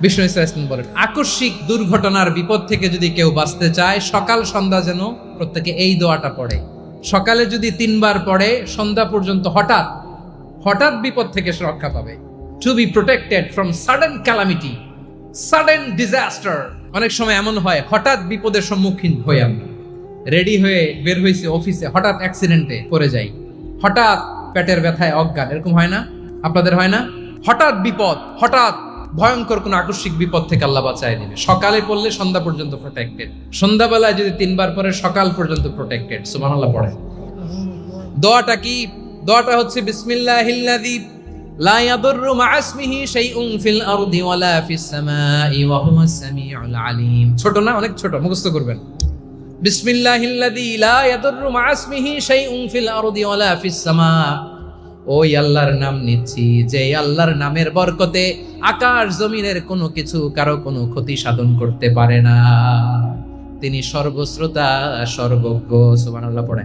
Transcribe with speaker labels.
Speaker 1: বিষ্ণু ইসলাম বলেন, আকস্মিক দুর্ঘটনার বিপদ থেকে যদি কেউ বাঁচতে চায় সকাল সন্ধ্যা যেন প্রত্যেকে এই দোয়াটা পড়ে। সকালে যদি 3 বার পড়ে সন্ধ্যা পর্যন্ত হঠাৎ হঠাৎ বিপদ থেকে সে রক্ষা পাবে। To be protected from sudden calamity, sudden disaster. অনেক সময় এমন হয় হঠাৎ বিপদের সম্মুখীন হই, আমরা রেডি হয়ে বের হয়েছি অফিসে, হঠাৎ অ্যাক্সিডেন্টে পড়ে যাই, হঠাৎ পেটের ব্যথায় অজ্ঞান, এরকম হয় না? আপনাদের হয় না? হঠাৎ বিপদ, হঠাৎ ভয়ঙ্কর কোন আকস্মিক বিপদ থেকে আল্লাহ বাঁচায় দিবে। সকালে পড়লে সন্ধ্যা পর্যন্ত প্রোটেক্টেড, সন্ধ্যাবেলায় যদি 3 বার পরে সকাল পর্যন্ত প্রোটেক্টেড। সুবহানাল্লাহ পড়ে। দোয়াটা কি? দোয়াটা হচ্ছে বিসমিল্লাহিল্লাযী লা ইয়াদুররু মা ইসমিহি শাইউন ফিল আরদি ওয়ালা ফিস সামাই ওয়া হুয়াস সামিউল আলিম। ছোট না? অনেক ছোট, মুখস্থ করবেন। বিসমিল্লাহিল্লাযী লা ইয়াদুররু মা ইসমিহি শাইউন ফিল আরদি ওয়ালা ফিস সামা। ওই আল্লাহর নাম নিচ্ছি যে আল্লাহর নামের বরকতে আকাশ জমিনের কোনো কিছু কারো কোনো ক্ষতি সাধন করতে পারে না। তিনি সর্বশ্রোতা, সর্বজ্ঞ। সুবহানাল্লাহ পড়ে।